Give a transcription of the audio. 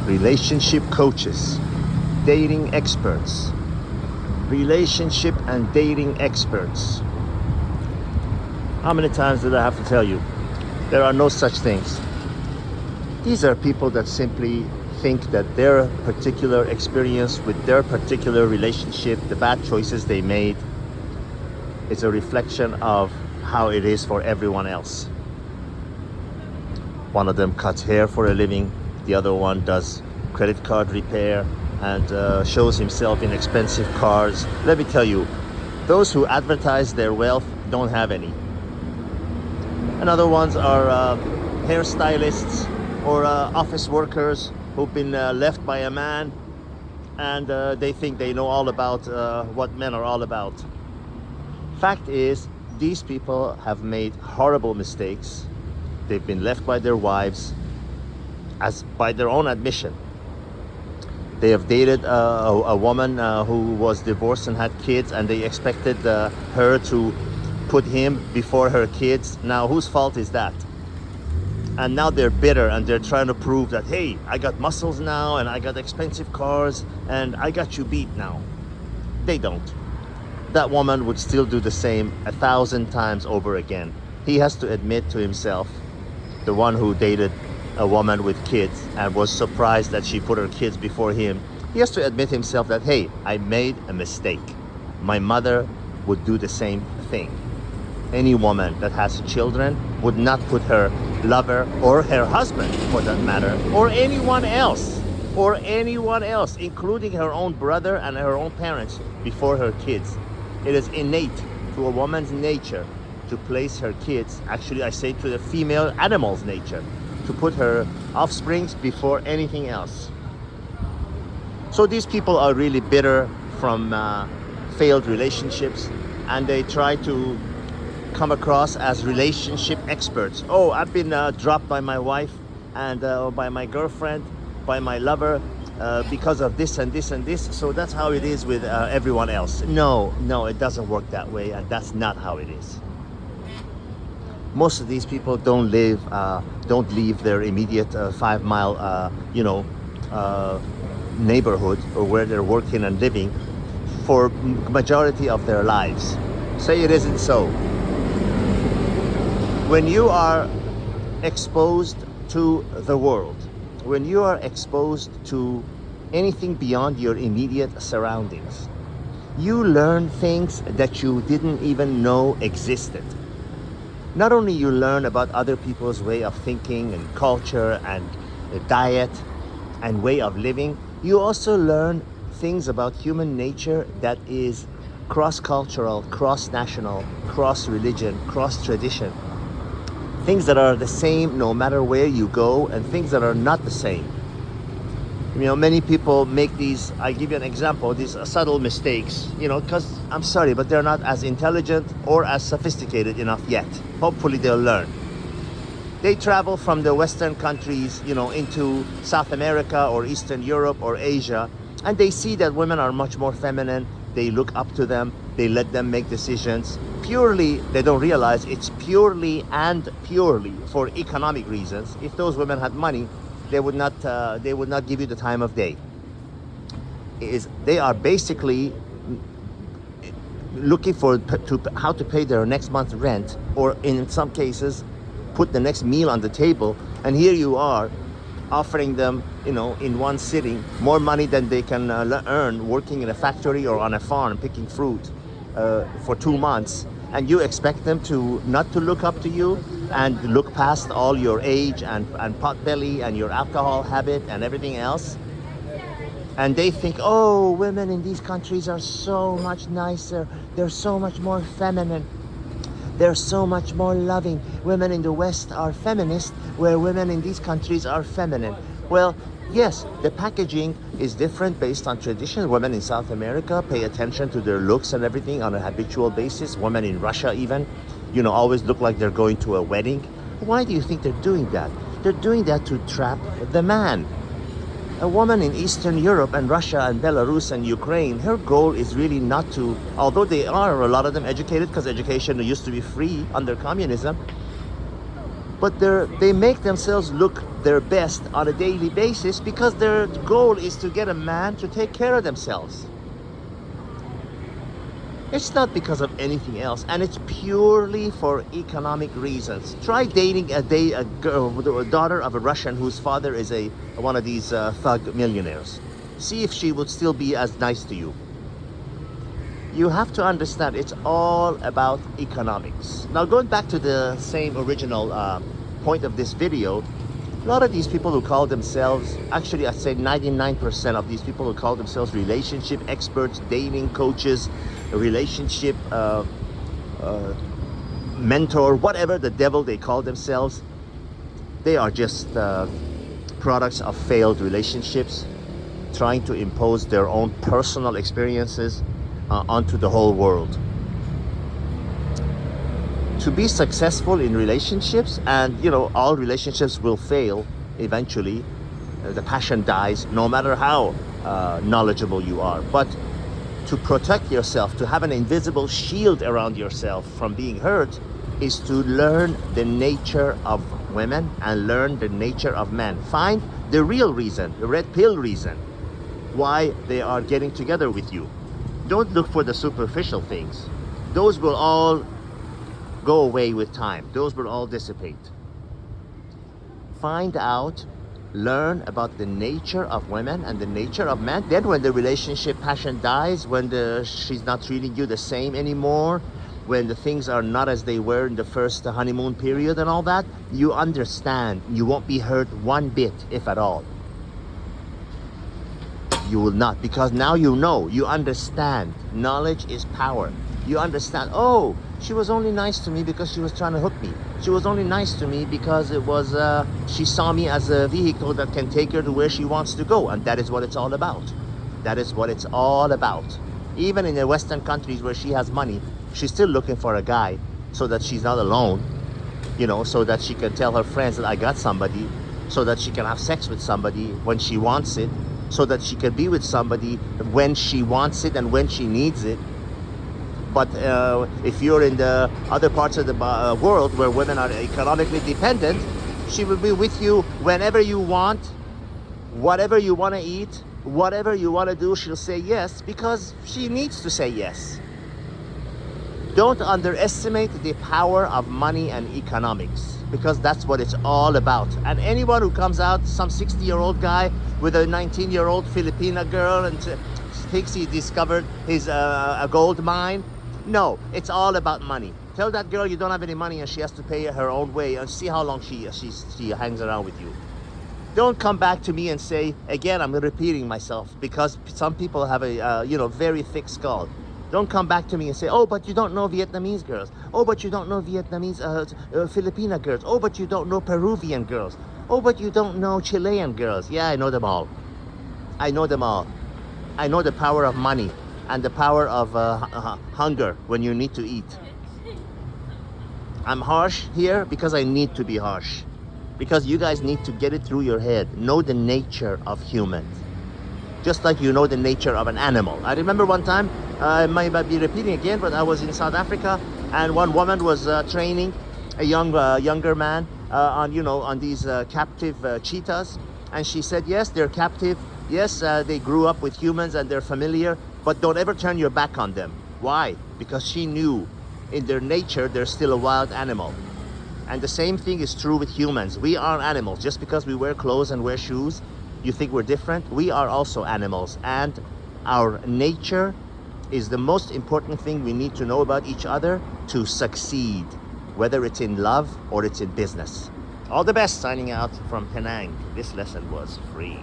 relationship coaches, dating experts, relationship and dating experts. How many times did I have to tell you? There are no such things. These are people that simply think that their particular experience with their particular relationship, the bad choices they made, is a reflection of how it is for everyone else. One of them cuts hair for a living, the other one does credit card repair and shows himself in expensive cars. Let me tell you, those who advertise their wealth don't have any. And other ones are hairstylists or office workers who've been left by a man, and they think they know all about what men are all about. Fact is, these people have made horrible mistakes. They've been left by their wives, as by their own admission. They have dated a woman who was divorced and had kids, and they expected her to put him before her kids. Now, whose fault is that? And now they're bitter and they're trying to prove that, hey, I got muscles now and I got expensive cars and I got you beat now. They don't. That woman would still do the same 1,000 times over again. He has to admit to himself, the one who dated a woman with kids and was surprised that she put her kids before him, he has to admit himself that, hey, I made a mistake. My mother would do the same thing. Any woman that has children would not put her lover or her husband, for that matter, or anyone else, including her own brother and her own parents, before her kids. It is innate to a woman's nature to place her kids, actually I say to the female animal's nature, to put her offsprings before anything else. So these people are really bitter from failed relationships, and they try to come across as relationship experts. Oh, I've been dropped by my wife and by my girlfriend, by my lover, because of this and this and this. So that's how it is with everyone else. No, it doesn't work that way, and that's not how it is. Most of these people don't leave their immediate 5-mile, neighborhood or where they're working and living for majority of their lives. Say it isn't so. When you are exposed to the world, when you are exposed to anything beyond your immediate surroundings, you learn things that you didn't even know existed. Not only you learn about other people's way of thinking and culture and diet and way of living, you also learn things about human nature that is cross-cultural, cross-national, cross-religion, cross-tradition. Things that are the same no matter where you go, and things that are not the same. You know, many people make these, I give you an example, these subtle mistakes, because I'm sorry, but they're not as intelligent or as sophisticated enough yet. Hopefully they'll learn. They travel from the Western countries, into South America or Eastern Europe or Asia, and they see that women are much more feminine. They look up to them. They let them make decisions. Purely, they don't realize it's purely for economic reasons. If those women had money, they would not give you the time of day. They are basically looking for how to pay their next month's rent, or in some cases, put the next meal on the table. And here you are, offering them, in one sitting, more money than they can earn working in a factory or on a farm picking fruit for 2 months, and you expect them to not to look up to you and look past all your age and potbelly and your alcohol habit and everything else. And they think, oh, women in these countries are so much nicer, they're so much more feminine, they're so much more loving. Women in the West are feminist, where women in these countries are feminine. Well, yes, the packaging is different based on tradition. Women in South America pay attention to their looks and everything on a habitual basis. Women in Russia even, always look like they're going to a wedding. Why do you think they're doing that? They're doing that to trap the man. A woman in Eastern Europe and Russia and Belarus and Ukraine, her goal is really not to, although they are, a lot of them, educated, because education used to be free under communism, but they make themselves look their best on a daily basis because their goal is to get a man to take care of themselves. It's not because of anything else, and it's purely for economic reasons. Try dating a girl, a daughter of a Russian whose father is one of these thug millionaires. See if she would still be as nice to you. You have to understand it's all about economics. Now, going back to the same original point of this video, a lot of these people who call themselves, actually I'd say 99% of these people who call themselves relationship experts, dating coaches, relationship mentor, whatever the devil they call themselves, they are just products of failed relationships, trying to impose their own personal experiences onto the whole world. To be successful in relationships, and all relationships will fail eventually, the passion dies no matter how knowledgeable you are, but to protect yourself, to have an invisible shield around yourself from being hurt, is to learn the nature of women and learn the nature of men. Find the real reason, the red pill reason why they are getting together with you. Don't look for the superficial things. Those will all go away with time. Those will all dissipate. Find out, learn about the nature of women and the nature of men. Then when the relationship passion dies, when she's not treating you the same anymore, when the things are not as they were in the first honeymoon period and all that, you understand. You won't be hurt one bit, if at all. You will not, because now you know, you understand. Knowledge is power. You understand, oh, she was only nice to me because she was trying to hook me. She was only nice to me because it was, she saw me as a vehicle that can take her to where she wants to go. And that is what it's all about. That is what it's all about. Even in the Western countries where she has money, she's still looking for a guy so that she's not alone, so that she can tell her friends that I got somebody, so that she can have sex with somebody when she wants it, so that she can be with somebody when she wants it and when she needs it. But if you're in the other parts of the world where women are economically dependent, she will be with you whenever you want, whatever you want to eat, whatever you want to do, she'll say yes because she needs to say yes. Don't underestimate the power of money and economics, because that's what it's all about. And anyone who comes out, some 60-year-old guy with a 19-year-old Filipina girl and thinks he discovered his a gold mine, no, it's all about money. Tell that girl you don't have any money and she has to pay her own way, and see how long she hangs around with you. Don't come back to me and say, again, I'm repeating myself because some people have a very thick skull. Don't come back to me and say, oh, but you don't know Vietnamese girls. Oh, but you don't know Vietnamese, Filipina girls. Oh, but you don't know Peruvian girls. Oh, but you don't know Chilean girls. Yeah, I know them all. I know them all. I know the power of money and the power of hunger when you need to eat. I'm harsh here because I need to be harsh. Because you guys need to get it through your head. Know the nature of humans. Just like you know the nature of an animal. I remember one time, I might be repeating again, but I was in South Africa and one woman was training a younger man on these captive cheetahs. And she said, yes, they're captive. Yes, they grew up with humans and they're familiar, but don't ever turn your back on them. Why? Because she knew in their nature, they're still a wild animal. And the same thing is true with humans. We are animals. Just because we wear clothes and wear shoes, you think we're different? We are also animals. And our nature is the most important thing we need to know about each other to succeed, whether it's in love or it's in business. All the best. Signing out from Penang. This lesson was free.